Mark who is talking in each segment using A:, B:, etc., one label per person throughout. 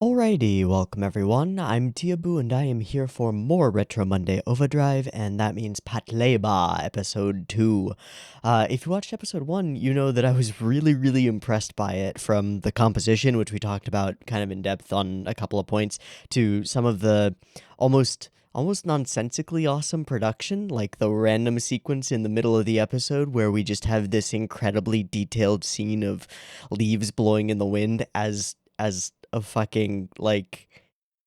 A: Alrighty, welcome everyone. I'm Teeaboo and I am here for more Retro Monday OVAdrive, and that means Patlabor episode 2. If you watched episode 1, you know that I was really impressed by it, from the composition, which we talked about kind of in depth on a couple of points, to some of the almost nonsensically awesome production, like the random sequence in the middle of the episode where we just have this incredibly detailed scene of leaves blowing in the wind as a fucking like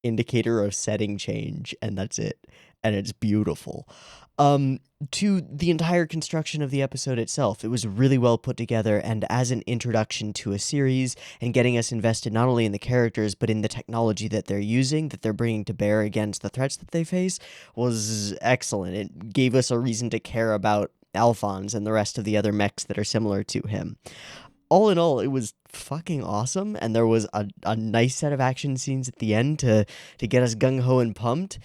A: indicator of setting change, and that's it, and it's beautiful. To the entire construction of the episode itself, it was really well put together, and as an introduction to a series and getting us invested not only in the characters but in the technology that they're using, that they're bringing to bear against the threats that they face, was excellent. It gave us a reason to care about Alphonse and the rest of the other mechs that are similar to him. All in all, it was fucking awesome, and there was a nice set of action scenes at the end to get us gung-ho and pumped.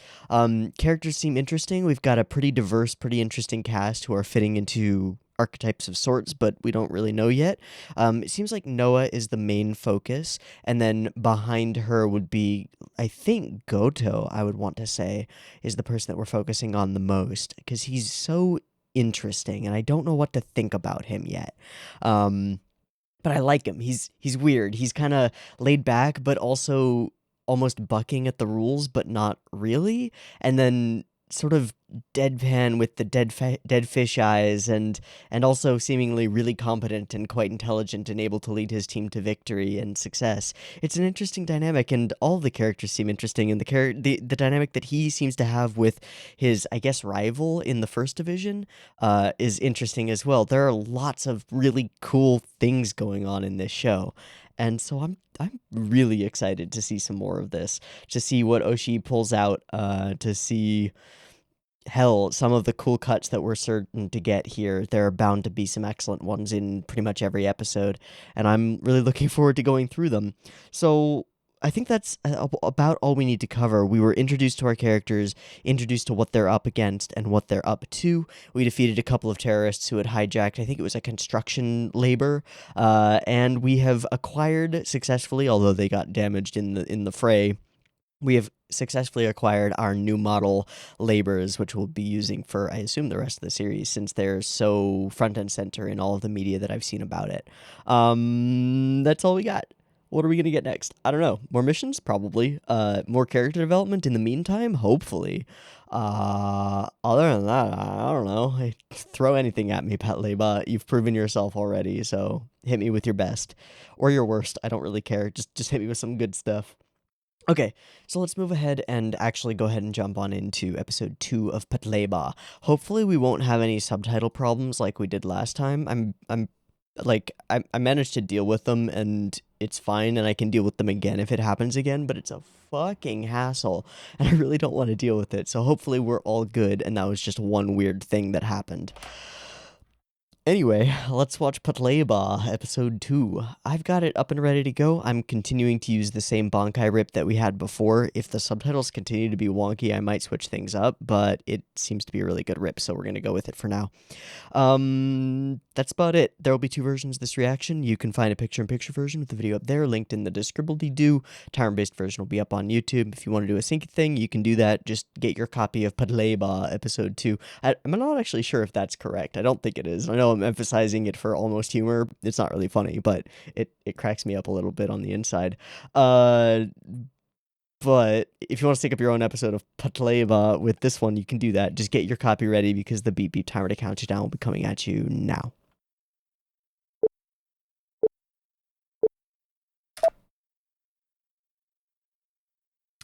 A: Characters seem interesting. We've got a pretty diverse, pretty interesting cast who are fitting into archetypes of sorts, but we don't really know yet. It seems like Noah is the main focus, and then behind her would be, I think, Goto, I would want to say, is the person that we're focusing on the most, because he's so interesting, and I don't know what to think about him yet. But I like him. He's weird. He's kind of laid back, but also almost bucking at the rules, but not really. And then sort of deadpan with the dead fish eyes, and also seemingly really competent and quite intelligent and able to lead his team to victory and success. It's an interesting dynamic, and all the characters seem interesting. And the dynamic that he seems to have with his, I guess, rival in the first division is interesting as well. There are lots of really cool things going on in this show, and so I'm really excited to see some more of this, to see what Oshii pulls out, to see, hell, some of the cool cuts that we're certain to get here. There are bound to be some excellent ones in pretty much every episode, and I'm really looking forward to going through them. So I think that's about all we need to cover. We were introduced to our characters, introduced to what they're up against and what they're up to. We defeated a couple of terrorists who had hijacked, I think it was a construction labor, and we have acquired successfully, although they got damaged in the fray. We have successfully acquired our new model labors, which we'll be using for, I assume, the rest of the series, since they're so front and center in all of the media that I've seen about it. That's all we got. What are we gonna get next? I don't know. More missions, probably. More character development in the meantime, hopefully. Other than that, I don't know. Throw anything at me, Patlabor. You've proven yourself already, so hit me with your best or your worst. I don't really care. Just hit me with some good stuff. Okay, so let's move ahead and actually go ahead and jump on into episode 2 of Patlabor. Hopefully we won't have any subtitle problems like we did last time. I managed to deal with them, and it's fine, and I can deal with them again if it happens again, but it's a fucking hassle, and I really don't want to deal with it. So hopefully we're all good, and that was just one weird thing that happened. Anyway, let's watch Patlabor episode 2. I've got it up and ready to go. I'm continuing to use the same Bankai rip that we had before. If the subtitles continue to be wonky, I might switch things up, but it seems to be a really good rip, so we're going to go with it for now. That's about it. There will be two versions of this reaction. You can find a picture-in-picture version with the video up there, linked in the descripble-de-doo. Time-based version will be up on YouTube. If you want to do a sync thing, you can do that. Just get your copy of Patlabor episode 2. I'm not actually sure if that's correct. I don't think it is. I know I'm emphasizing it for almost humor. It's not really funny, but it cracks me up a little bit on the inside. But if you want to take up your own episode of Patlabor with this one, you can do that. Just get your copy ready, because the beep beep timer to count you down will be coming at you now.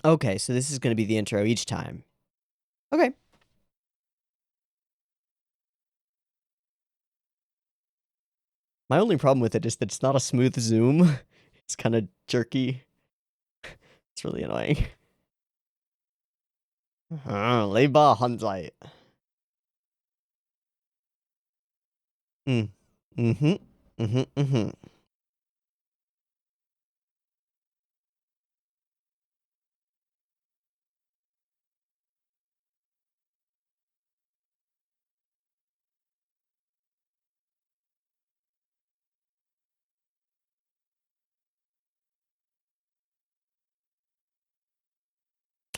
A: Okay, so this is going to be the intro each time. Okay. My only problem with it is that it's not a smooth zoom. It's kind of jerky. It's really annoying. Labor Hanzai. Mm-hmm. Mm-hmm.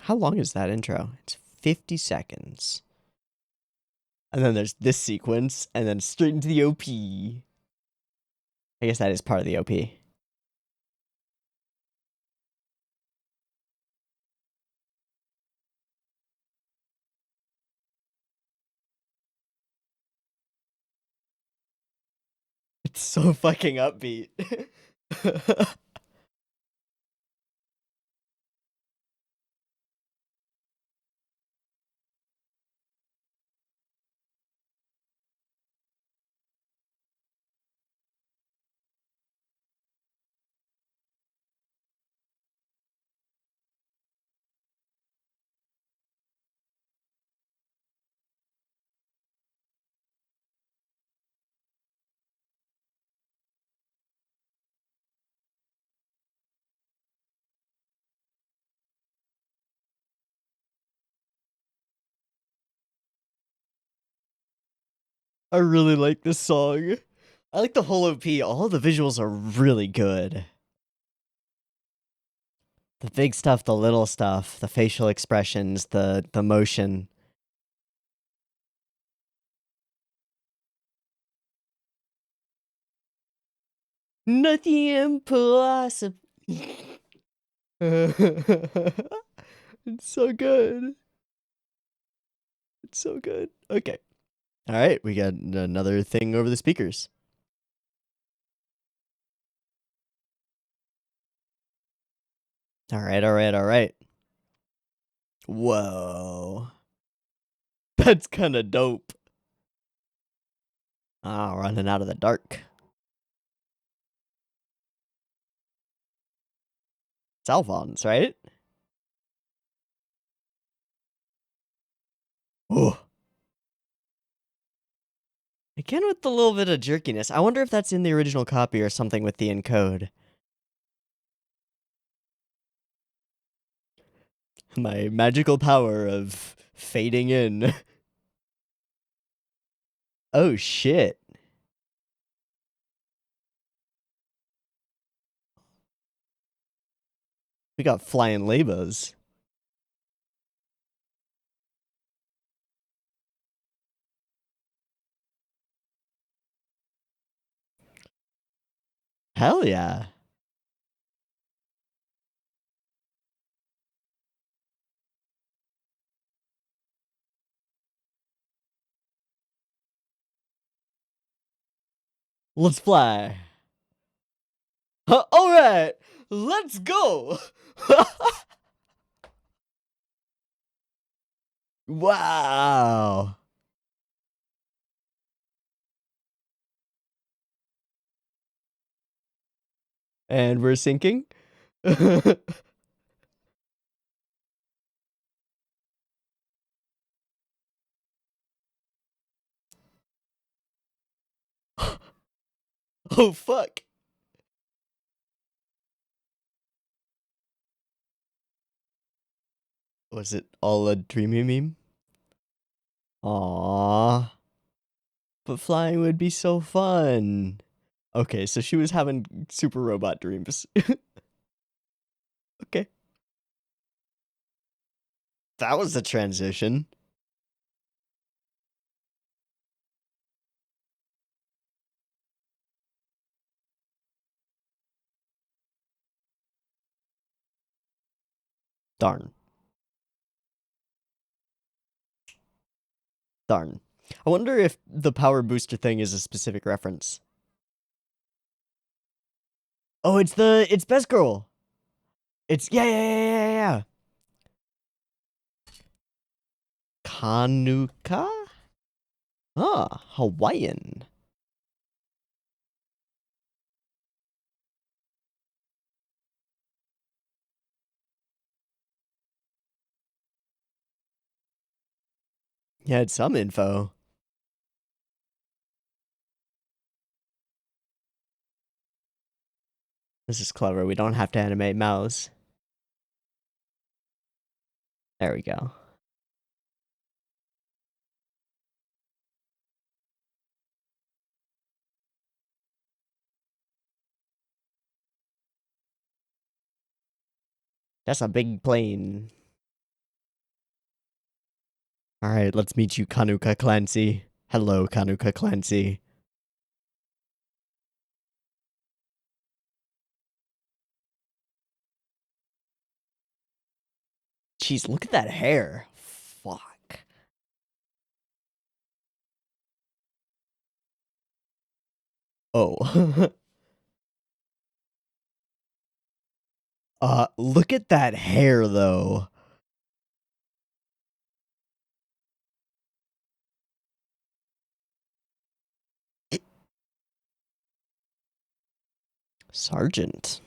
A: How long is that intro? It's 50 seconds. And then there's this sequence, and then straight into the OP. I guess that is part of the OP. It's so fucking upbeat. I really like this song. I like the whole OP. All the visuals are really good. The big stuff, the little stuff, the facial expressions, the motion. Nothing impossible. It's so good. It's so good. Okay. All right, we got another thing over the speakers. All right, all right, all right. Whoa. That's kind of dope. Ah, running out of the dark. It's Alphonse, right? Oh. Again with the little bit of jerkiness. I wonder if that's in the original copy or something with the encode. My magical power of fading in. Oh shit. We got flying labas. Hell yeah. Let's fly. All right. Let's go. Wow. And we're sinking. Oh fuck. Was it all a dreamy meme? Aww. But flying would be so fun. Okay, so she was having super robot dreams. Okay. That was the transition. Darn. Darn. I wonder if the power booster thing is a specific reference. Oh, it's Best Girl. It's yeah. Kanuka? Ah, Hawaiian. You had some info. This is clever. We don't have to animate mouths. There we go. That's a big plane. Alright, let's meet you, Kanuka Clancy. Hello, Kanuka Clancy. Jeez, look at that hair. Fuck. Oh. Look at that hair, though. Sergeant.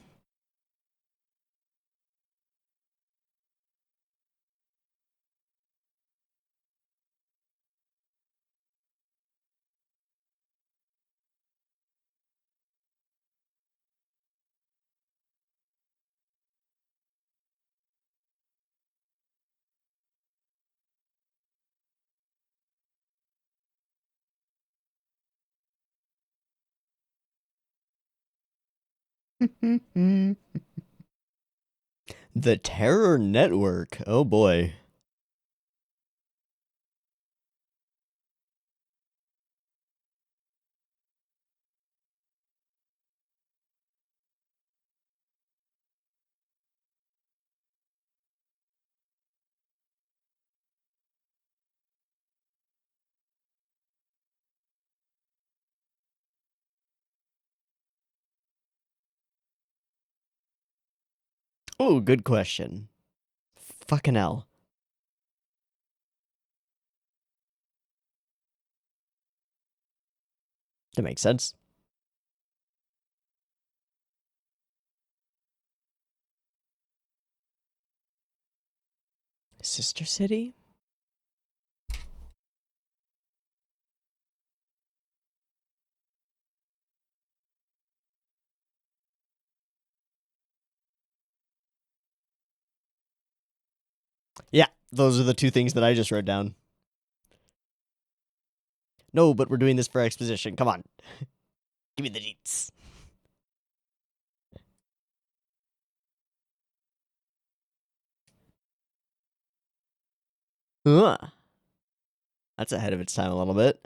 A: The Terror Network. Oh boy. Oh, good question. Fucking hell. That makes sense. Sister City? Yeah, those are the two things that I just wrote down. No, but we're doing this for exposition. Come on. Give me the deets. That's ahead of its time a little bit.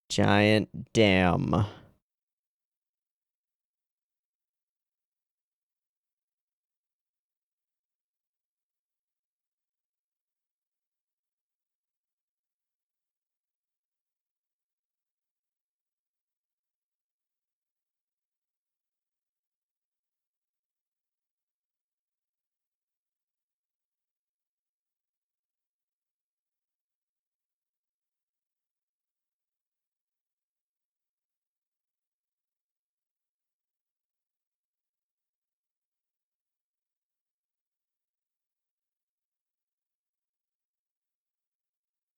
A: Giant dam.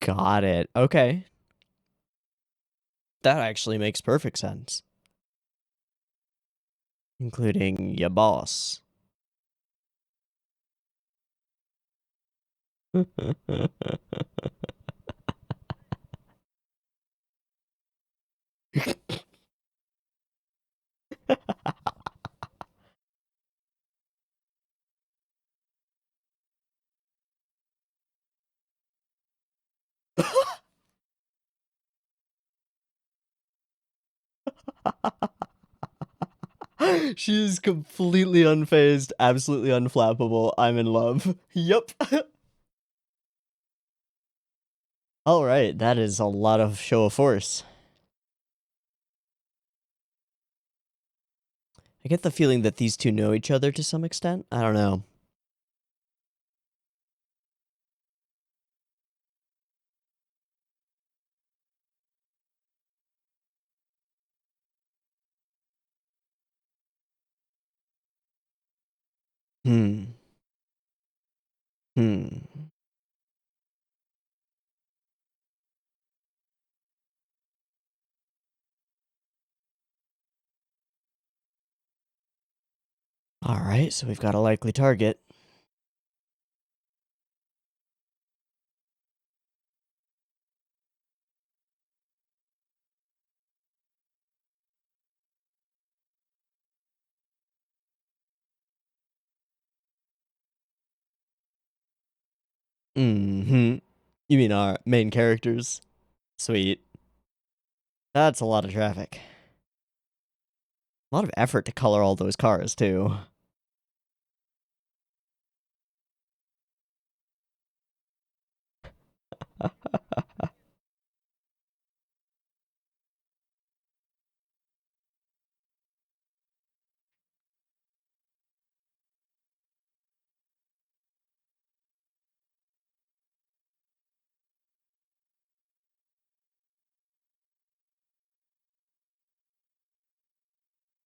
A: Got it. Okay. That actually makes perfect sense. Including your boss. She is completely unfazed, absolutely unflappable. I'm in love. Yup. All right, that is a lot of show of force. I get the feeling that these two know each other to some extent. I don't know. Hmm. Hmm. All right, so we've got a likely target. Mm-hmm. You mean our main characters? Sweet. That's a lot of traffic. A lot of effort to color all those cars, too.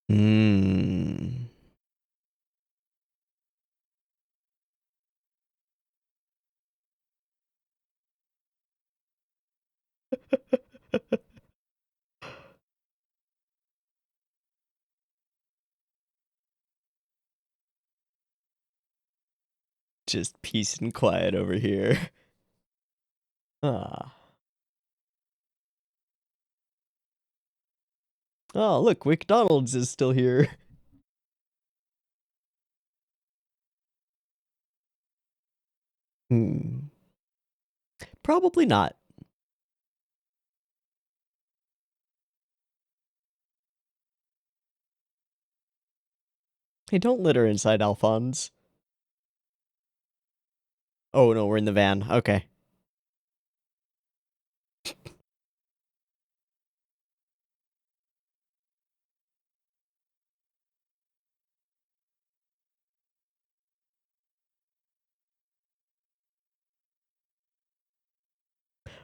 A: Hmm. Just peace and quiet over here. Ah. Oh, look, McDonald's is still here. Hmm. Probably not. Hey, don't litter inside Alphonse. Oh no, we're in the van. Okay.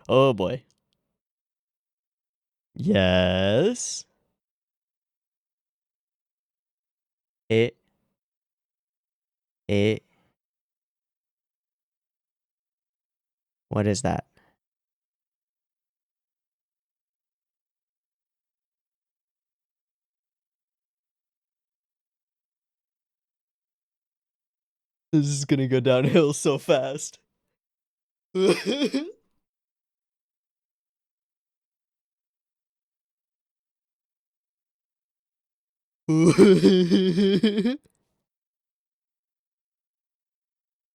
A: Oh boy. Yes. It. It. What is that? This is gonna go downhill so fast.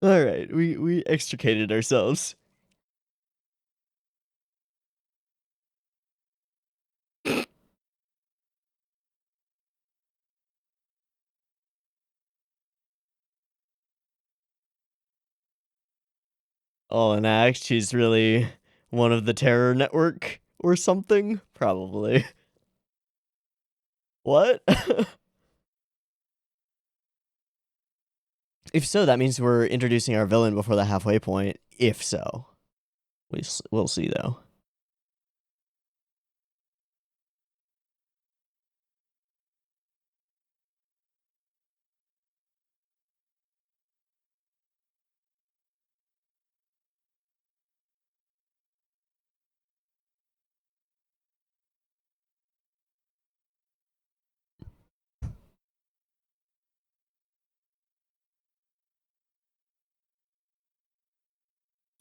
A: Alright, we extricated ourselves. Oh, and Axe, she's really one of the terror network or something? Probably. What? If so, that means we're introducing our villain before the halfway point. If so. We'll see, though.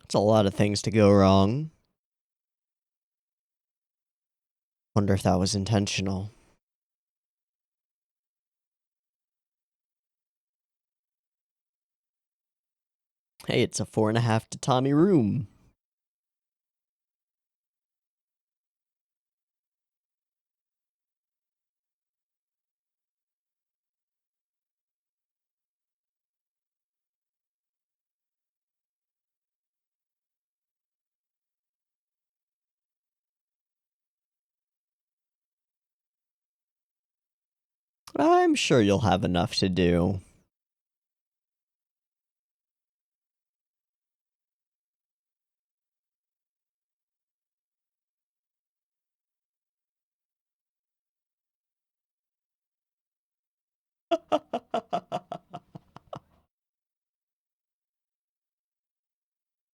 A: It's a lot of things to go wrong. Wonder if that was intentional. Hey, it's a 4.5 tatami room. I'm sure you'll have enough to do.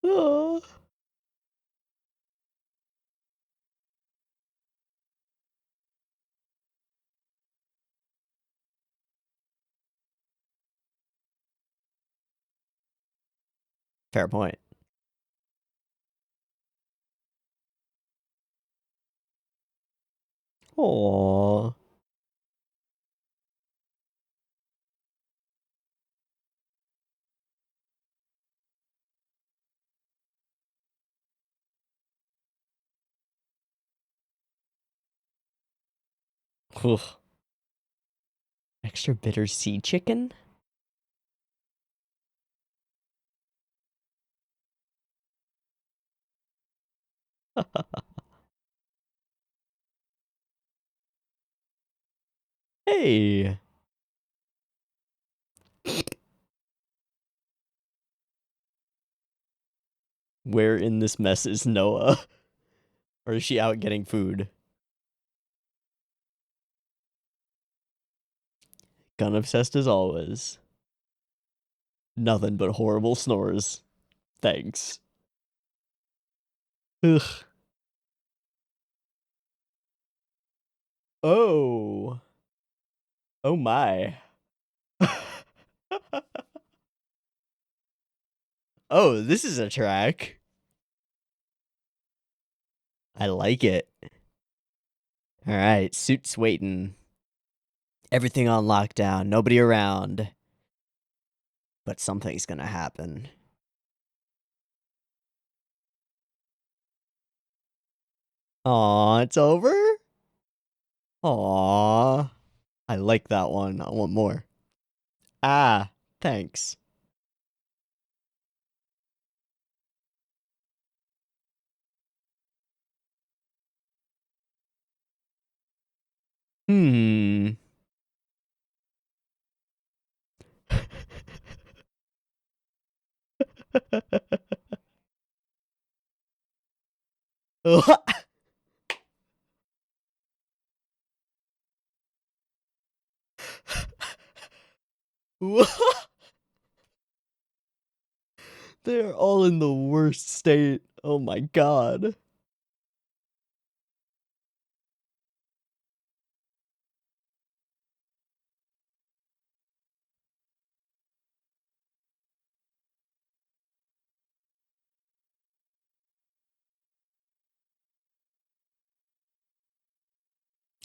A: Oh, fair point. Aww. Ugh. Extra bitter sea chicken? Hey! Where in this mess is Noah? Or is she out getting food? Gun obsessed as always. Nothing but horrible snores. Thanks. Ugh. Oh. Oh my. Oh, this is a track. I like it. Alright, suit's waiting. Everything on lockdown, nobody around. But something's gonna happen. Aw, it's over? Aw. I like that one. I want more. Ah, thanks. Hmm. They're all in the worst state. Oh my god.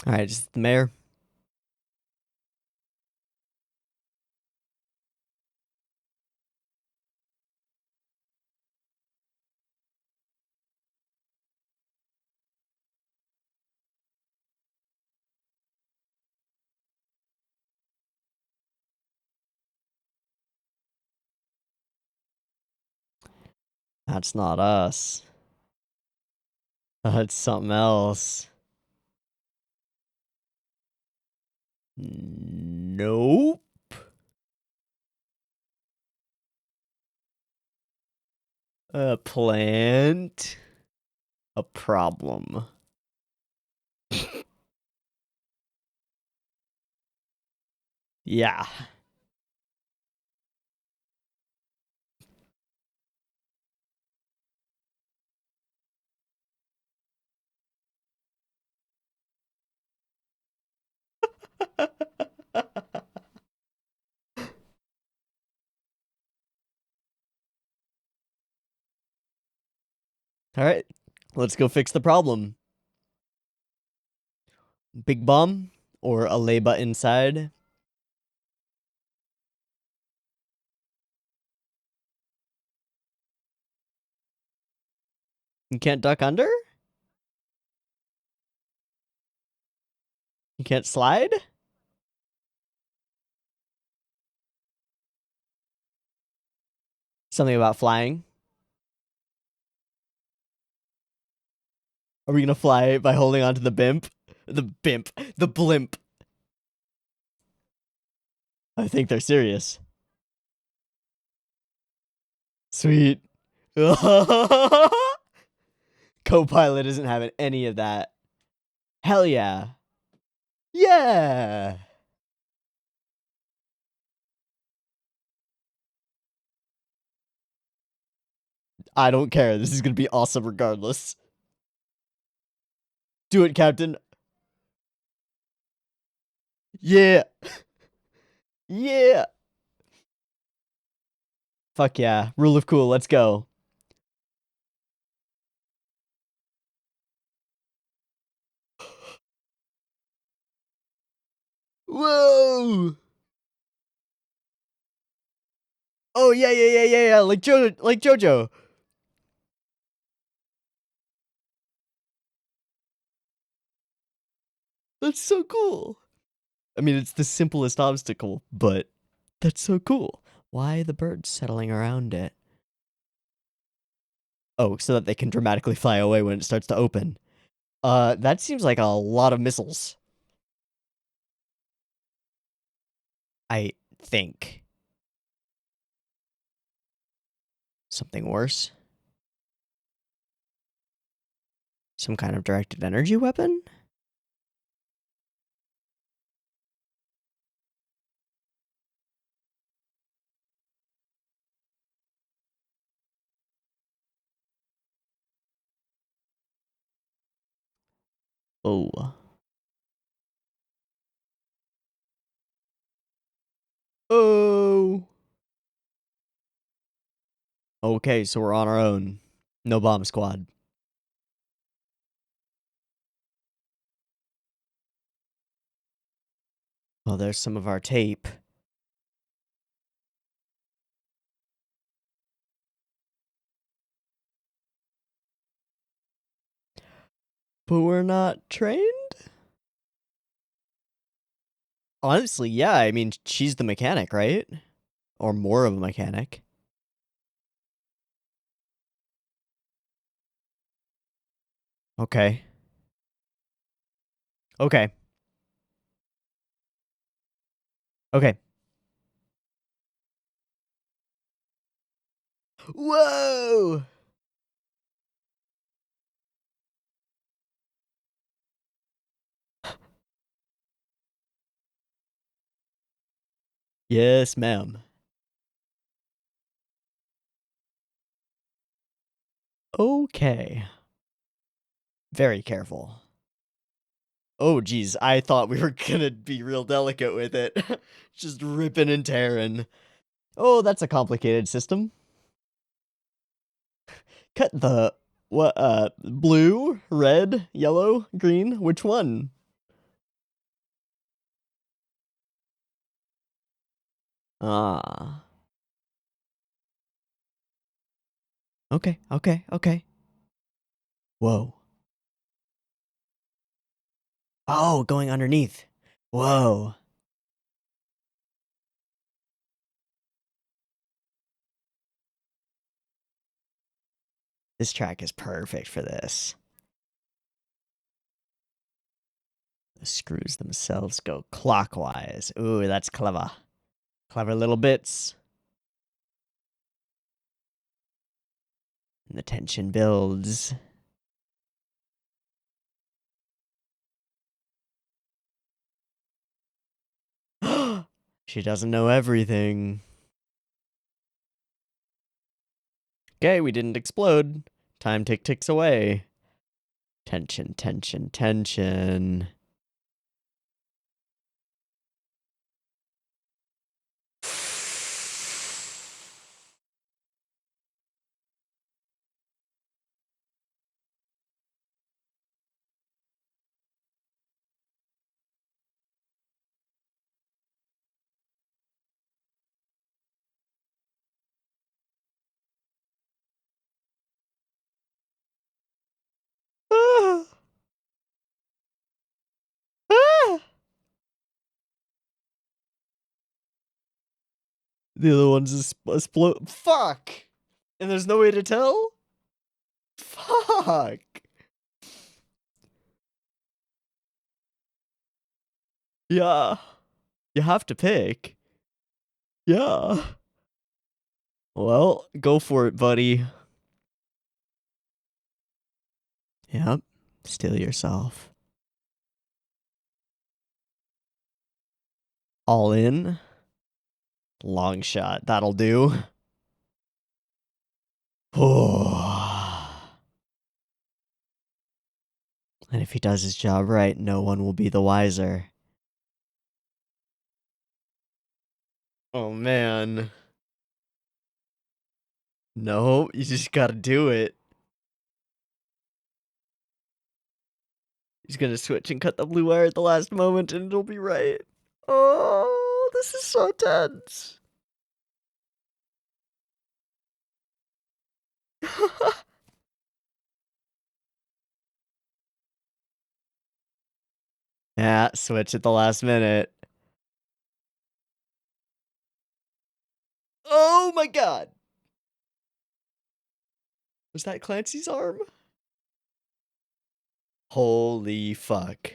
A: Alright, just the mayor. That's not us. That's something else. Nope. A plant. A problem. Yeah. Alright, let's go fix the problem. Big bomb or a lay button inside? You can't duck under? You can't slide? Something about flying? Are we gonna fly by holding onto the bimp? The bimp. The blimp. I think they're serious. Sweet. Co-pilot isn't having any of that. Hell yeah. Yeah. I don't care. This is gonna be awesome regardless. Do it, Captain. Yeah. Yeah. Fuck yeah. Rule of cool. Let's go. Whoa. Oh yeah, yeah, yeah, yeah, yeah. Like Jojo. That's so cool. I mean, it's the simplest obstacle, but that's so cool. Why the birds settling around it? Oh, so that they can dramatically fly away when it starts to open. That seems like a lot of missiles. I think. Something worse? Some kind of directed energy weapon? Oh. Oh. Okay, so we're on our own. No bomb squad. Well, there's some of our tape. But we're not trained? Honestly, yeah, I mean, she's the mechanic, right? Or more of a mechanic. Okay. Okay. Okay. Whoa! Yes, ma'am. Okay. Very careful. Oh, geez, I thought we were gonna be real delicate with it. Just ripping and tearing. Oh, that's a complicated system. Cut the... What, blue, red, yellow, green? Which one? Ah. Okay, okay, okay. Whoa. Oh, going underneath. Whoa. This track is perfect for this. The screws themselves go clockwise. Ooh, that's clever. Clever little bits. And the tension builds. She doesn't know everything. Okay, we didn't explode. Time ticks away. Tension, tension, tension. Ah! Ah! The other one's explode. Fuck! And there's no way to tell? Fuck! Yeah. You have to pick. Yeah. Well, go for it, buddy. Yep. Still yourself. All in. Long shot. That'll do. And if he does his job right, no one will be the wiser. Oh, man. No, you just gotta do it. He's gonna switch and cut the blue wire at the last moment, and it'll be right. Oh, this is so tense. Yeah, switch at the last minute. Oh my god! Was that Clancy's arm? Holy fuck.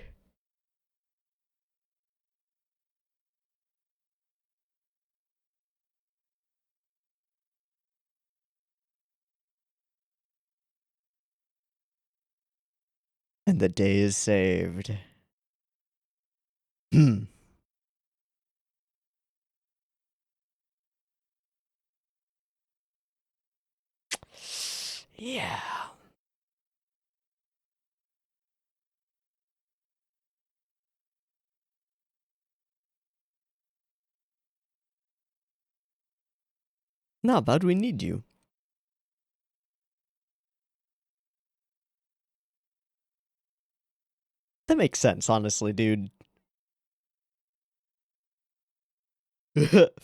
A: And the day is saved. Hmm. Yeah. No, bud, we need you. That makes sense, honestly, dude.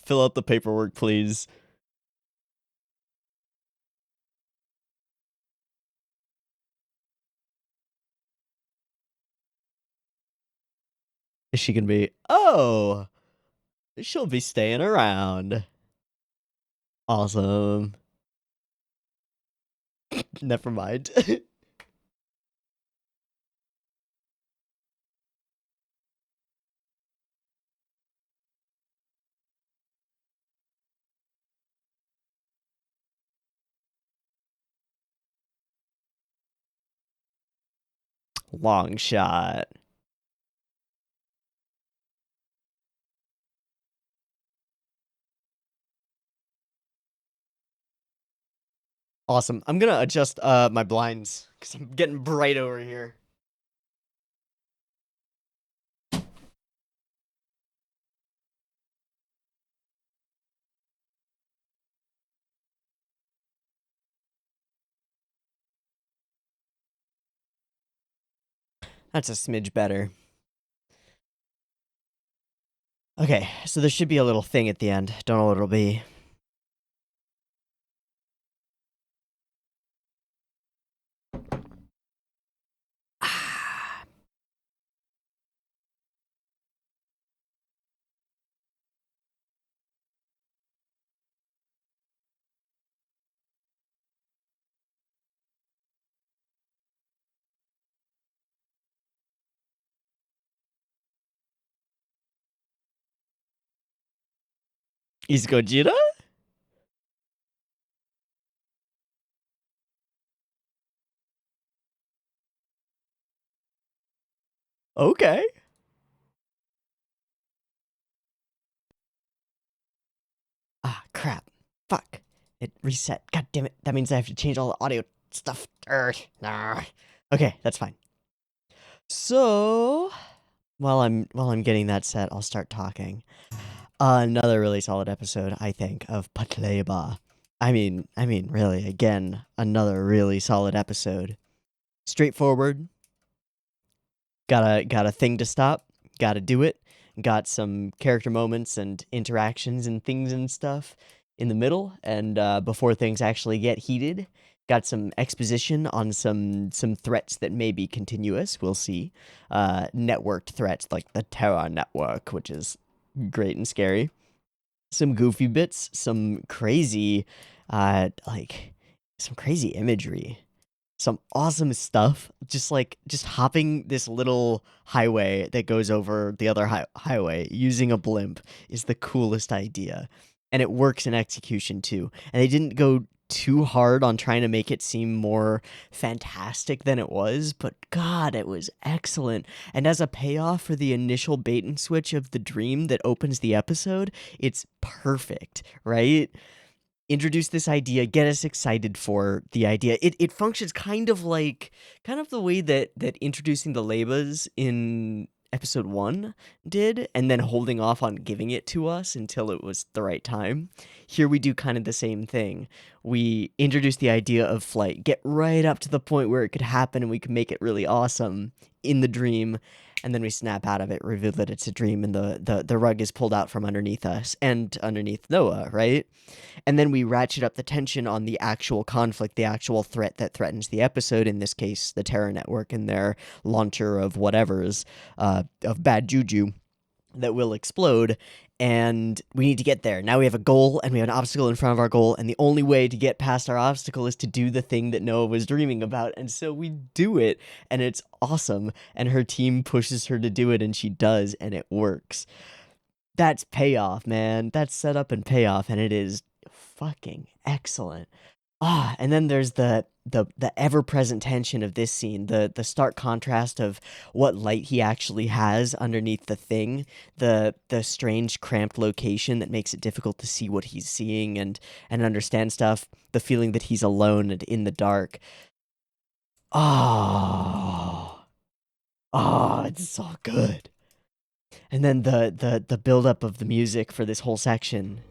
A: Fill out the paperwork, please. Is she gonna be... Oh! She'll be staying around. Awesome. Never mind. Long shot. Awesome. I'm gonna adjust my blinds because I'm getting bright over here. That's a smidge better. Okay, so there should be a little thing at the end. Don't know what it'll be. Is Gojira? Okay. Ah, crap. Fuck. It reset. God damn it. That means I have to change all the audio stuff. Nah. Okay, that's fine. So, while I'm getting that set, I'll start talking. Another really solid episode, I think, of Patlabor. I mean, really, again, another really solid episode. Straightforward. Got a thing to stop. Got to do it. Got some character moments and interactions and things and stuff in the middle, and before things actually get heated. Got some exposition on some threats that may be continuous. We'll see. Networked threats like the Terror Network, which is great and scary. Some goofy bits, some crazy, some crazy imagery, some awesome stuff. Just hopping this little highway that goes over the other highway using a blimp is the coolest idea, and it works in execution too. And they didn't go too hard on trying to make it seem more fantastic than it was, but god, it was excellent. And as a payoff for the initial bait and switch of the dream that opens the episode, it's perfect, right? Introduce this idea, get us excited for the idea. It functions kind of the way that introducing the labas in episode 1 did, and then holding off on giving it to us until it was the right time. Here we do kind of the same thing, we introduce the idea of flight, get right up to the point where it could happen and we can make it really awesome in the dream, and then we snap out of it, reveal that it's a dream, and the rug is pulled out from underneath us and underneath Noah, right? And then we ratchet up the tension on the actual conflict, the actual threat that threatens the episode, in this case, the Terror Network and their launcher of whatevers, of bad juju that will explode, and we need to get there. Now we have a goal, and we have an obstacle in front of our goal, and the only way to get past our obstacle is to do the thing that Noah was dreaming about, and so we do it, and it's awesome, and her team pushes her to do it, and she does, and it works. That's payoff, man. That's setup and payoff, and it is fucking excellent. And then there's the ever-present tension of this scene, the stark contrast of what light he actually has underneath the thing, the strange cramped location that makes it difficult to see what he's seeing and understand stuff, the feeling that he's alone and in the dark. It's so good. And then the build-up of the music for this whole section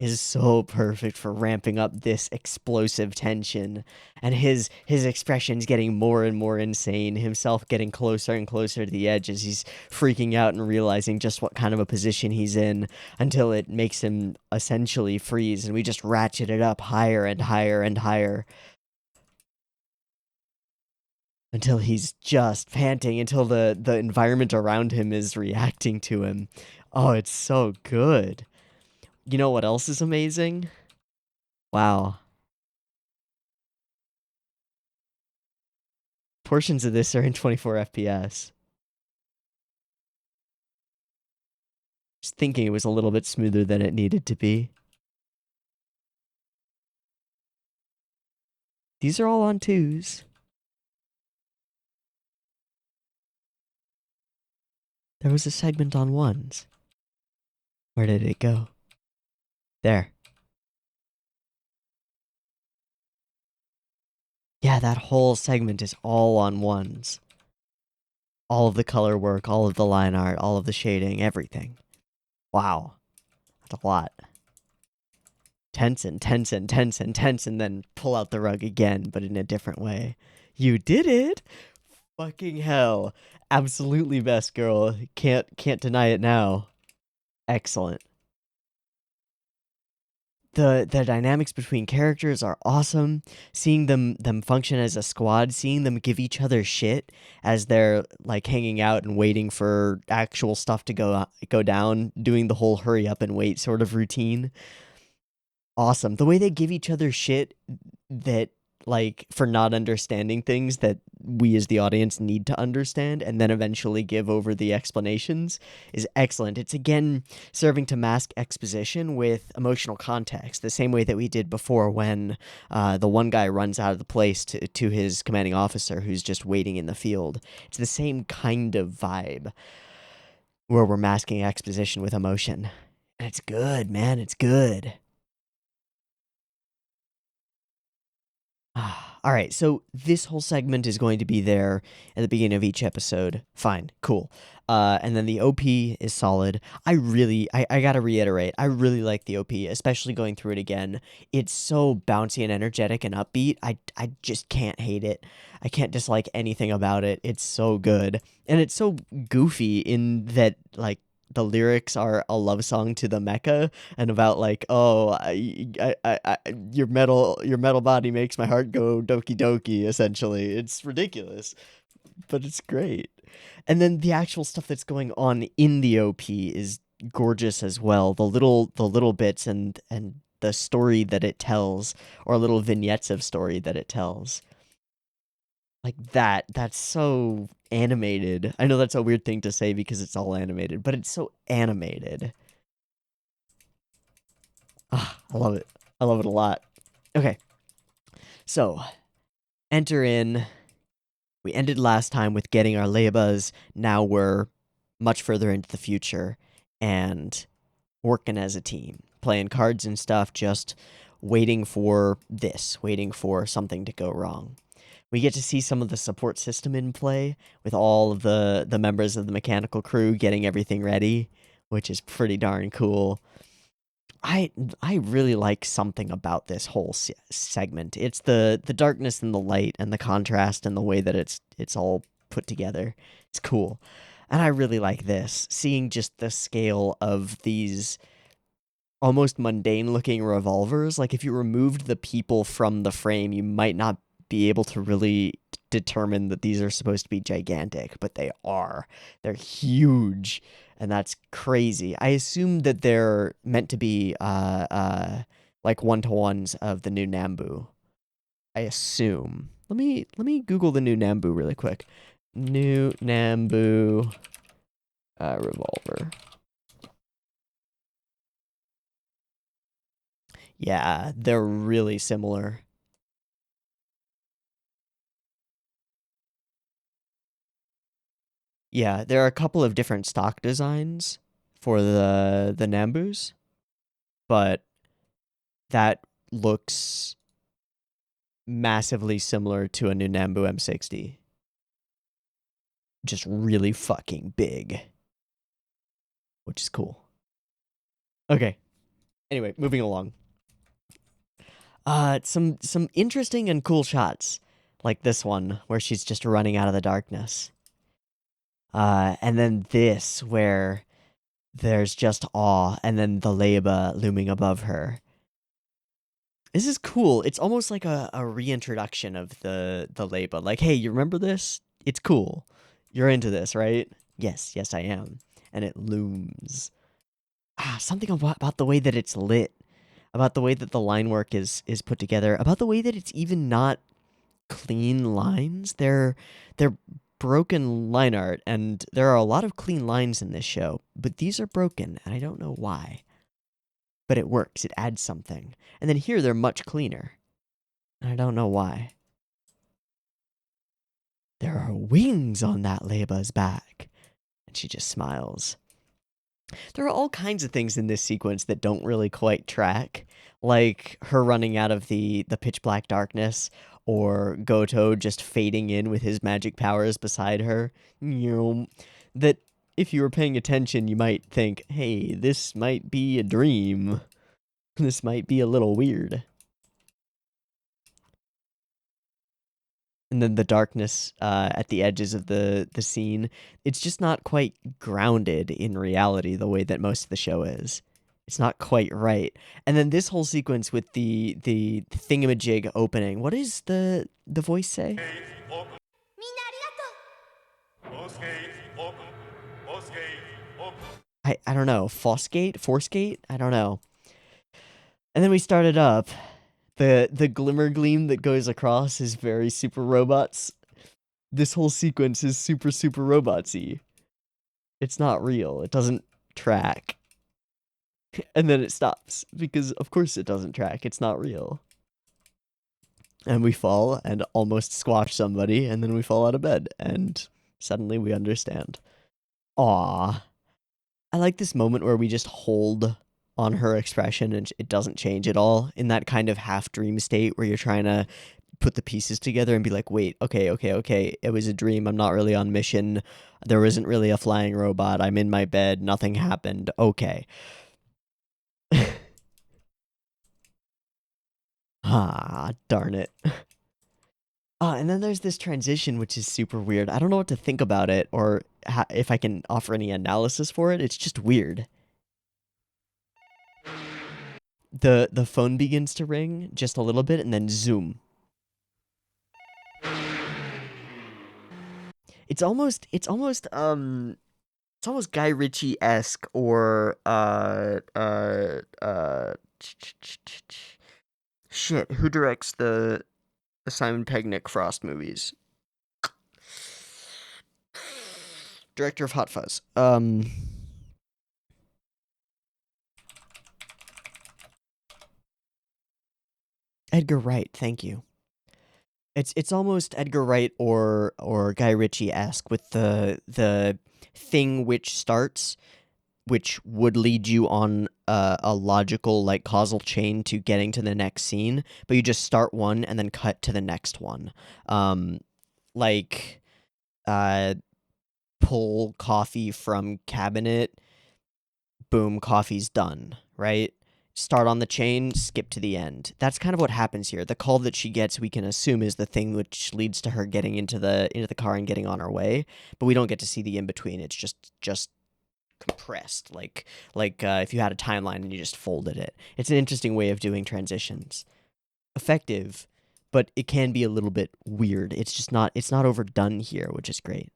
A: is so perfect for ramping up this explosive tension, and his expressions getting more and more insane, himself getting closer and closer to the edge as he's freaking out and realizing just what kind of a position he's in, until it makes him essentially freeze, and we just ratchet it up higher and higher and higher until he's just panting, until the environment around him is reacting to him. Oh, it's so good. You know what else is amazing? Wow. Portions of this are in 24 FPS. Just thinking it was a little bit smoother than it needed to be. These are all on 2s. There was a segment on 1s. Where did it go? There. Yeah, that whole segment is all on 1s. All of the color work, all of the line art, all of the shading, everything. Wow. That's a lot. Tense and tense and tense and tense, and then pull out the rug again, but in a different way. You did it! Fucking hell. Absolutely best girl. Can't deny it now. Excellent. The dynamics between characters are awesome. Seeing them function as a squad, seeing them give each other shit as they're like hanging out and waiting for actual stuff to go down, doing the whole hurry up and wait sort of routine. Awesome. The way they give each other shit that, like, for not understanding things that we as the audience need to understand and then eventually give over the explanations is excellent. It's again serving to mask exposition with emotional context, the same way that we did before when the one guy runs out of the place to his commanding officer who's just waiting in the field. It's the same kind of vibe where we're masking exposition with emotion. And it's good, man. It's good. All right, so this whole segment is going to be there at the beginning of each episode. Fine, cool. And then the OP is solid. I gotta reiterate, I really like the OP, especially going through it again. It's so bouncy and energetic and upbeat. I just can't hate it. I can't dislike anything about it. It's so good. And it's so goofy in that, like, the lyrics are a love song to the mecha and about like, oh, your metal body makes my heart go doki doki. Essentially, it's ridiculous, but it's great. And then the actual stuff that's going on in the OP is gorgeous as well. The little bits and the story that it tells, or little vignettes of story that it tells. Like that's so animated. I know that's a weird thing to say because it's all animated, but it's so animated. I love it. I love it a lot. Okay. So, enter in. We ended last time with getting our Leibas. Now we're much further into the future and working as a team, playing cards and stuff, just waiting for something to go wrong. We get to see some of the support system in play with all of the members of the mechanical crew getting everything ready, which is pretty darn cool. I really like something about this whole segment. It's the darkness and the light and the contrast and the way that it's all put together. It's cool. And I really like this, seeing just the scale of these almost mundane looking revolvers. Like if you removed the people from the frame, you might not be able to really determine that these are supposed to be gigantic, but they are. They're huge, and that's crazy. I assume that they're meant to be like one-to-ones of the new Nambu. I assume. Let me Google the new Nambu really quick. New Nambu revolver. Yeah, they're really similar. Yeah, there are a couple of different stock designs for the Nambus, but that looks massively similar to a new Nambu M60. Just really fucking big, which is cool. Okay. Anyway, moving along. Some interesting and cool shots, like this one where she's just running out of the darkness. And then this where there's just awe, and then the Leba looming above her. This is cool. It's almost like a reintroduction of the Leba. Like, hey, you remember this? It's cool. You're into this, right? Yes, yes, I am. And it looms. Something about the way that it's lit, about the way that the line work is put together, about the way that it's even not clean lines. They're broken line art, and there are a lot of clean lines in this show, but these are broken, and I don't know why. But it works. It adds something. And then here they're much cleaner. I don't know why. There are wings on that Leba's back. And she just smiles. There are all kinds of things in this sequence that don't really quite track. Like her running out of the pitch black darkness, or Goto just fading in with his magic powers beside her. That if you were paying attention, you might think, hey, this might be a dream. This might be a little weird. And then the darkness at the edges of the scene, it's just not quite grounded in reality the way that most of the show is. It's not quite right. And then this whole sequence with the thingamajig opening. What does the voice say? I don't know. Forcegate? I don't know. And then we started up. The glimmer gleam that goes across is very Super Robots. This whole sequence is super robotsy. It's not real. It doesn't track. And then it stops because of course it doesn't track. It's not real. And we fall and almost squash somebody, and then we fall out of bed and suddenly we understand. Aww. I like this moment where we just hold on her expression and it doesn't change at all, in that kind of half dream state where you're trying to put the pieces together and be like, wait, okay, it was a dream, I'm not really on mission, there isn't really a flying robot, I'm in my bed, nothing happened, okay. Darn it. And then there's this transition, which is super weird. I don't know what to think about it, or if I can offer any analysis for it. It's just weird. The phone begins to ring just a little bit, and then zoom. It's almost Guy Ritchie-esque, or shit, who directs the Simon Pegg Nick Frost movies? Director of Hot Fuzz. Edgar Wright, thank you. It's almost Edgar Wright or Guy Ritchie-esque, with the thing which starts, which would lead you on a logical, like, causal chain to getting to the next scene, but you just start one and then cut to the next one. Like, pull coffee from cabinet, boom, coffee's done, right? start on the chain, skip to the end. That's kind of what happens here. The call that she gets, we can assume, is the thing which leads to her getting into the car and getting on her way, but we don't get to see the in-between. It's just compressed, like if you had a timeline and you just folded it. It's an interesting way of doing transitions. Effective, but it can be a little bit weird. It's not overdone here, which is great.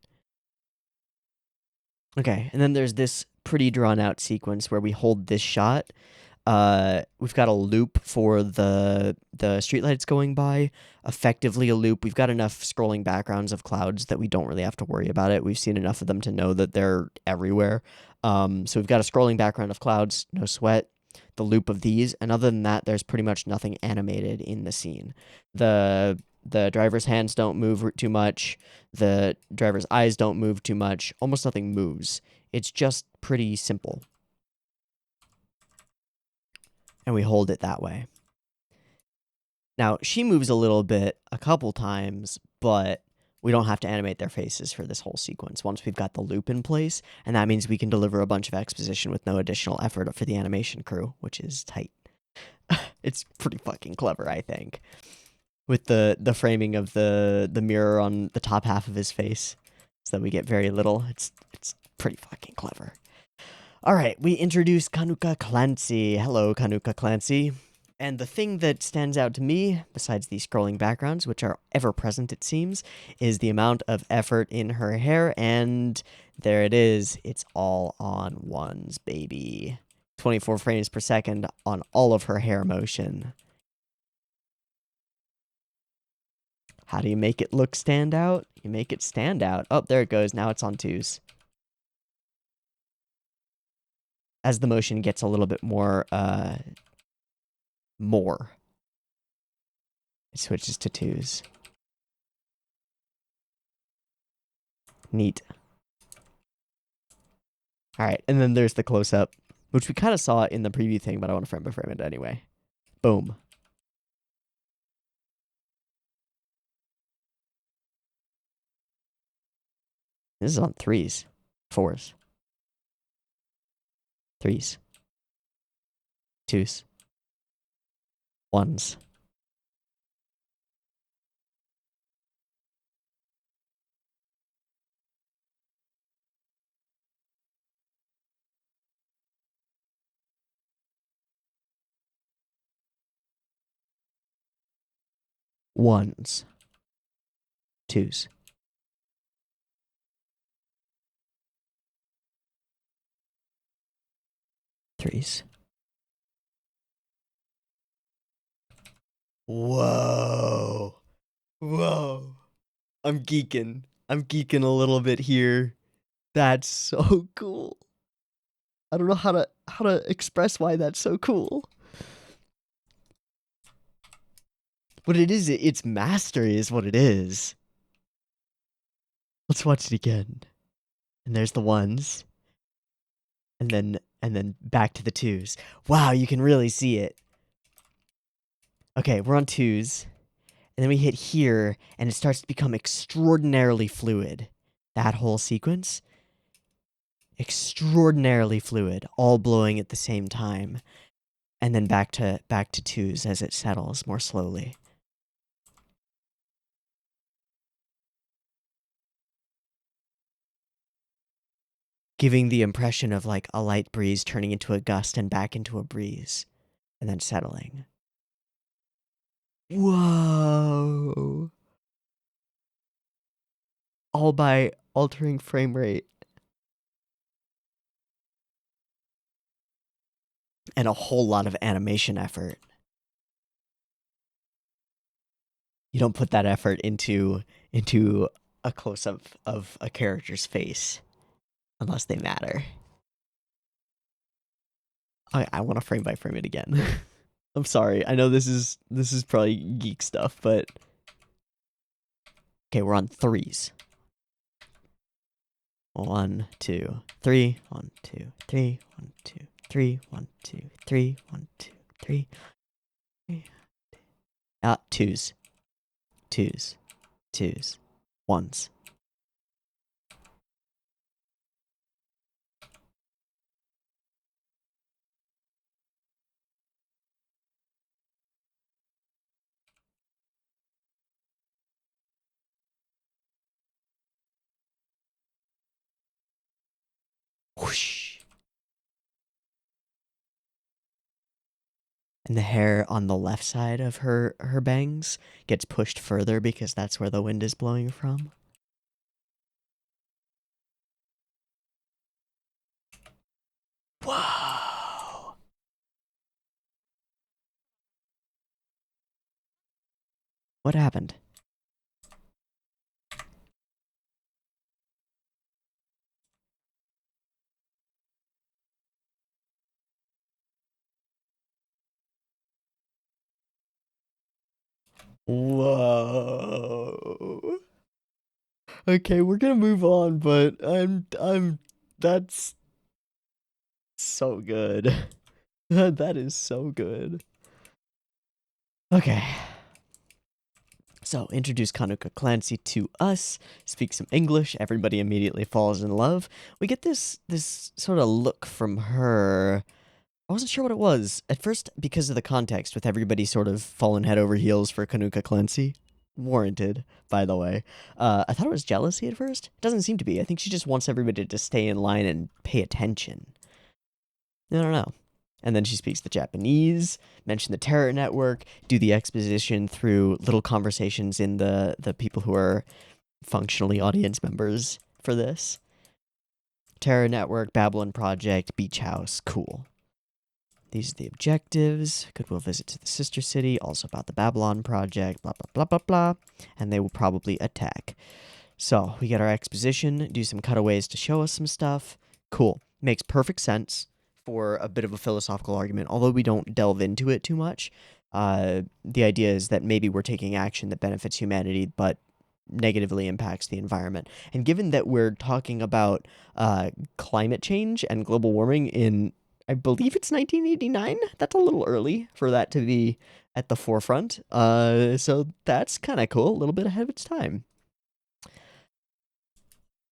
A: Okay, and then there's this pretty drawn out sequence where we hold this shot. We've got a loop for the streetlights going by, effectively a loop. We've got enough scrolling backgrounds of clouds that we don't really have to worry about it. We've seen enough of them to know that they're everywhere. So we've got a scrolling background of clouds, no sweat, the loop of these, and other than that, there's pretty much nothing animated in the scene. The driver's hands don't move too much. The driver's eyes don't move too much. Almost nothing moves. It's just pretty simple. And we hold it that way. Now, she moves a little bit a couple times, but we don't have to animate their faces for this whole sequence once we've got the loop in place, and that means we can deliver a bunch of exposition with no additional effort for the animation crew, which is tight. It's pretty fucking clever, I think. With the framing of the mirror on the top half of his face, so that we get very little. It's pretty fucking clever. Alright, we introduce Kanuka Clancy. Hello, Kanuka Clancy. And the thing that stands out to me, besides these scrolling backgrounds, which are ever present it seems, is the amount of effort in her hair, and there it is. It's all on ones, baby. 24 frames per second on all of her hair motion. How do you make it look stand out? You make it stand out. Oh, there it goes. Now it's on twos. As the motion gets a little bit more, it switches to twos. Neat. Alright, and then there's the close-up, which we kind of saw in the preview thing, but I want to frame-by-frame it anyway. Boom. This is on threes. Fours. Threes. Twos. Ones. Ones. Twos. Threes. Whoa. Whoa. I'm geeking. I'm geeking a little bit here. That's so cool. I don't know how to express why that's so cool. What it is, its mastery is what it is. Let's watch it again. And there's the ones. And then back to the twos. Wow, you can really see it. Okay, we're on twos. And then we hit here, and it starts to become extraordinarily fluid. That whole sequence. Extraordinarily fluid, all blowing at the same time. And then back to twos as it settles more slowly. Giving the impression of like a light breeze turning into a gust and back into a breeze, and then settling. Whoa! All by altering frame rate. And a whole lot of animation effort. You don't put that effort into a close-up of a character's face unless they matter. I want to frame by frame it again. I'm sorry. I know this is probably geek stuff, but okay, we're on threes. 1, 2, 3. 1, 2, 3. 1, 2, 3. 1, 2, 3. 1, 2, 3. Twos. Twos. Twos. Ones. Whoosh. And the hair on the left side of her bangs gets pushed further because that's where the wind is blowing from. Whoa! What happened? Whoa. Okay, we're gonna move on, but that's so good. That is so good. Okay. So, introduce Kanuka Clancy to us, speak some English, everybody immediately falls in love. We get this sort of look from her. I wasn't sure what it was. At first, because of the context, with everybody sort of falling head over heels for Kanuka Clancy. Warranted, by the way. I thought it was jealousy at first. It doesn't seem to be. I think she just wants everybody to stay in line and pay attention. I don't know. And then she speaks the Japanese, mention the terror network, do the exposition through little conversations in the people who are functionally audience members for this. Terror network, Babylon Project, Beach House, cool. These are the objectives. Goodwill visit to the sister city, also about the Babylon Project, blah, blah, blah, blah, blah. And they will probably attack. So, we get our exposition, do some cutaways to show us some stuff. Cool. Makes perfect sense for a bit of a philosophical argument, although we don't delve into it too much. The idea is that maybe we're taking action that benefits humanity, but negatively impacts the environment. And given that we're talking about climate change and global warming in, I believe it's 1989, that's a little early for that to be at the forefront. So that's kind of cool, a little bit ahead of its time.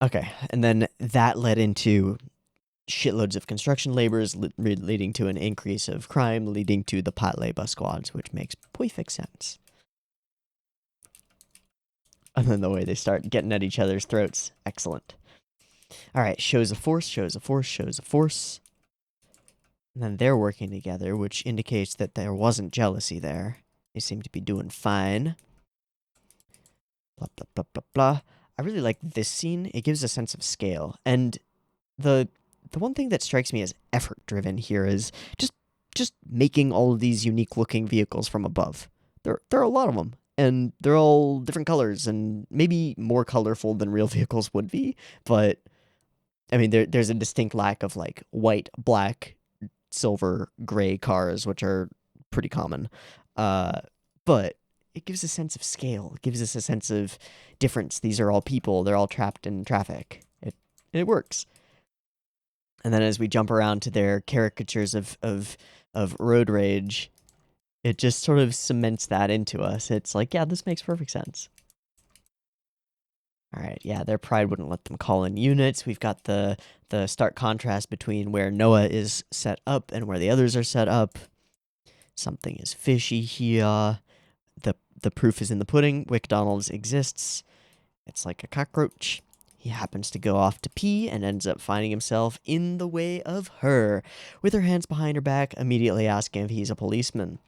A: Okay, and then that led into shitloads of construction laborers, leading to an increase of crime, leading to the Patlabor squads, which makes perfect sense. And then the way they start getting at each other's throats, excellent. All right, shows of force, shows of force, shows of force. And then they're working together, which indicates that there wasn't jealousy there. They seem to be doing fine. Blah, blah, blah, blah, blah. I really like this scene. It gives a sense of scale. And the one thing that strikes me as effort-driven here is just making all of these unique-looking vehicles from above. There are a lot of them, and they're all different colors, and maybe more colorful than real vehicles would be, but, I mean, there's a distinct lack of, like, white, black, silver, gray cars, which are pretty common. But it gives a sense of scale. It gives us a sense of difference. These are all people. They're all trapped in traffic. It works. And then as we jump around to their caricatures of road rage, it just sort of cements that into us. It's like, yeah, this makes perfect sense. All right, yeah, their pride wouldn't let them call in units. We've got the stark contrast between where Noah is set up and where the others are set up. Something is fishy here. The proof is in the pudding. McDonald's exists. It's like a cockroach. He happens to go off to pee and ends up finding himself in the way of her, with her hands behind her back, immediately asking if he's a policeman.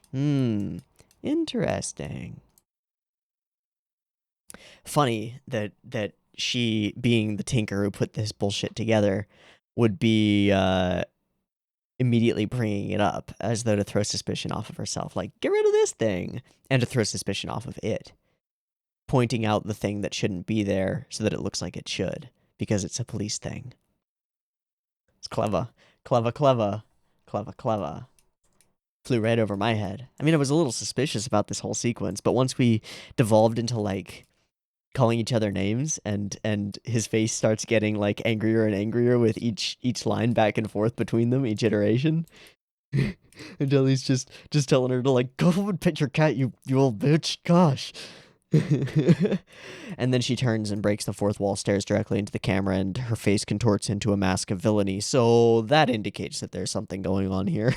A: Interesting. Funny that she, being the tinker who put this bullshit together, would be immediately bringing it up as though to throw suspicion off of herself. Like, get rid of this thing, and to throw suspicion off of it. Pointing out the thing that shouldn't be there so that it looks like it should, because it's a police thing. It's clever. Clever, clever. Clever, clever. Flew right over my head. I mean, I was a little suspicious about this whole sequence, but once we devolved into, like, calling each other names, and his face starts getting, like, angrier and angrier with each line back and forth between them, each iteration. Until he's just telling her to, like, go and pet your cat, you old bitch, gosh. And then she turns and breaks the fourth wall, stares directly into the camera, and her face contorts into a mask of villainy. So that indicates that there's something going on here.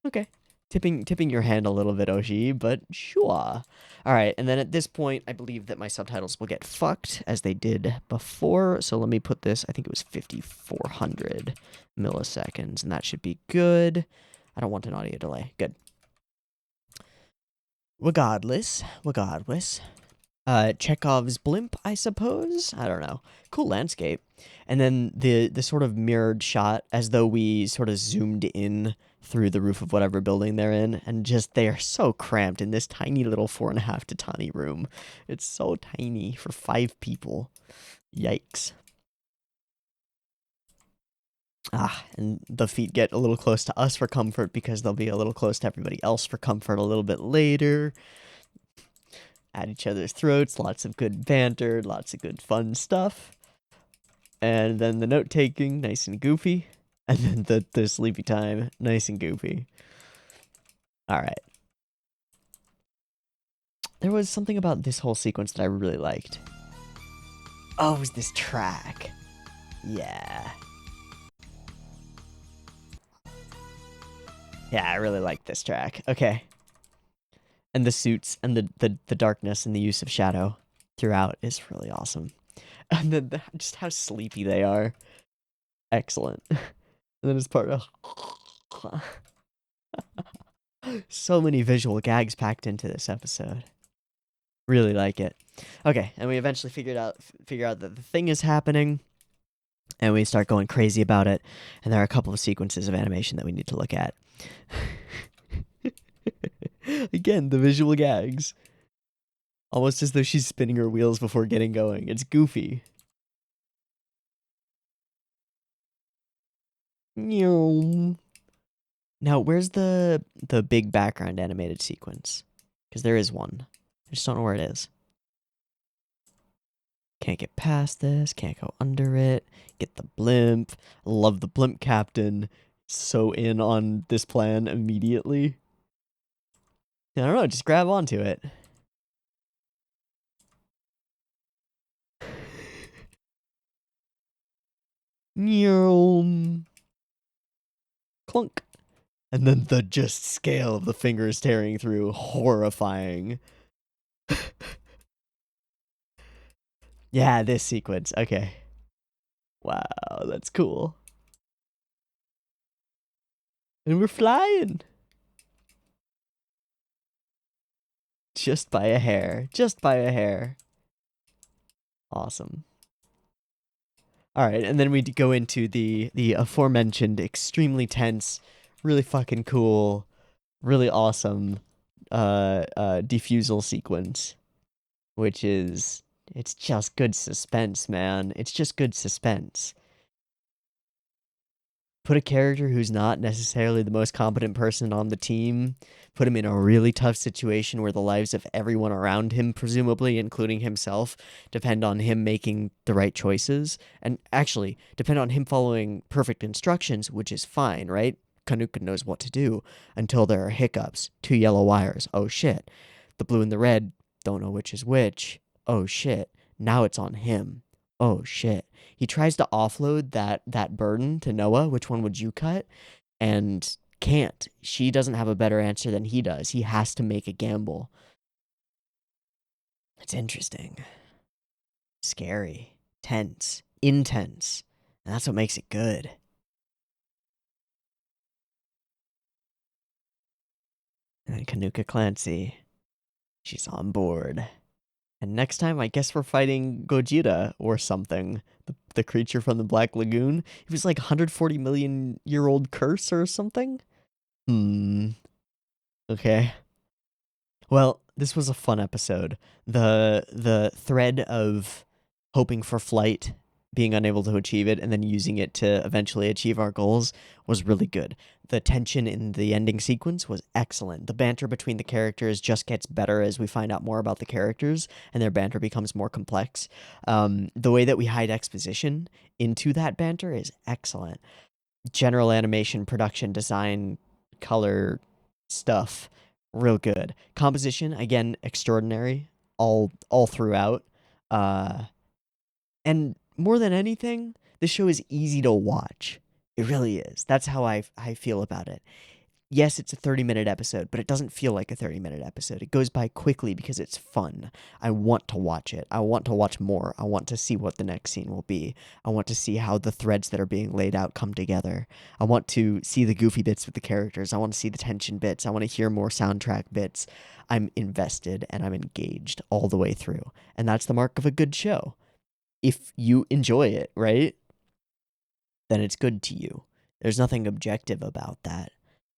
A: Okay. tipping your hand a little bit, Oshi, but sure. All right, and then at this point, I believe that my subtitles will get fucked as they did before. So let me put this. I think it was 5,400 milliseconds, and that should be good. I don't want an audio delay. Good. Regardless. Chekhov's blimp, I suppose. I don't know. Cool landscape. And then the sort of mirrored shot as though we sort of zoomed in through the roof of whatever building they're in, and just they are so cramped in this tiny little 4.5 tatami room. It's so tiny for 5 people. Yikes. And the feet get a little close to us for comfort because they'll be a little close to everybody else for comfort a little bit later. At each other's throats, lots of good banter, lots of good fun stuff. And then the note-taking, nice and goofy. And then the sleepy time, nice and goofy. Alright. There was something about this whole sequence that I really liked. Oh, it was this track. Yeah. Yeah, I really like this track. Okay. And the suits and the darkness and the use of shadow throughout is really awesome. And then just how sleepy they are. Excellent. And then as part of... So many visual gags packed into this episode. Really like it. Okay, and we eventually figure out that the thing is happening, and we start going crazy about it, and there are a couple of sequences of animation that we need to look at. Again, the visual gags. Almost as though she's spinning her wheels before getting going. It's goofy. Now, where's the big background animated sequence? Because there is one. I just don't know where it is. Can't get past this. Can't go under it. Get the blimp. Love the blimp captain. So in on this plan immediately. I don't know. Just grab onto it. Clunk. And then the just scale of the fingers tearing through. Horrifying. Yeah, this sequence. Okay. Wow, that's cool. And we're flying. Just by a hair. Just by a hair. Awesome. Alright, and then we go into the aforementioned extremely tense, really fucking cool, really awesome defusal sequence. Which is... It's just good suspense, man. It's just good suspense. Put a character who's not necessarily the most competent person on the team, put him in a really tough situation where the lives of everyone around him, presumably, including himself, depend on him making the right choices, and actually, depend on him following perfect instructions, which is fine, right? Kanuka knows what to do, until there are hiccups. 2 yellow wires. Oh shit. The blue and the red don't know which is which. Oh shit. Now it's on him. Oh shit. He tries to offload that burden to Noah. Which one would you cut? And can't. She doesn't have a better answer than he does. He has to make a gamble. It's interesting. Scary. Tense. Intense. And that's what makes it good. And then Kanuka Clancy. She's on board. And next time, I guess we're fighting Gojira or something. The creature from the Black Lagoon. He was like 140 million year old curse or something? Okay. Well, this was a fun episode. The thread of hoping for flight, being unable to achieve it, and then using it to eventually achieve our goals was really good. The tension in the ending sequence was excellent. The banter between the characters just gets better as we find out more about the characters, and their banter becomes more complex. The way that we hide exposition into that banter is excellent. General animation, production, design, color, stuff, real good. Composition, again, extraordinary, all throughout. And more than anything, this show is easy to watch. It really is. That's how I feel about it. yes, it's a 30-minute episode, but it doesn't feel like a 30-minute episode. It goes by quickly because it's fun. I want to watch it. I want to watch more. I want to see what the next scene will be. I want to see how the threads that are being laid out come together. I want to see the goofy bits with the characters. I want to see the tension bits. I want to hear more soundtrack bits. I'm invested and I'm engaged all the way through. And that's the mark of a good show. If you enjoy it, right? Then it's good to you. There's nothing objective about that.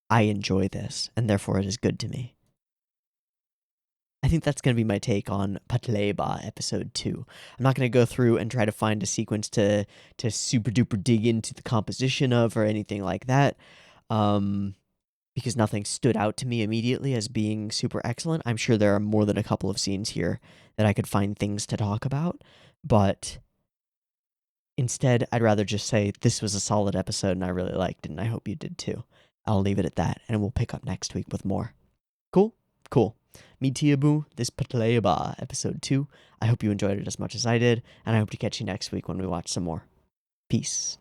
A: I enjoy this, and therefore it is good to me. I think that's going to be my take on Patlabor episode 2. I'm not going to go through and try to find a sequence to super duper dig into the composition of or anything like that, because nothing stood out to me immediately as being super excellent. I'm sure there are more than a couple of scenes here that I could find things to talk about, but instead, I'd rather just say this was a solid episode and I really liked it, and I hope you did too. I'll leave it at that, and we'll pick up next week with more. Cool? Cool. Me, Teeaboo, this Patlabor episode 2. I hope you enjoyed it as much as I did, and I hope to catch you next week when we watch some more. Peace.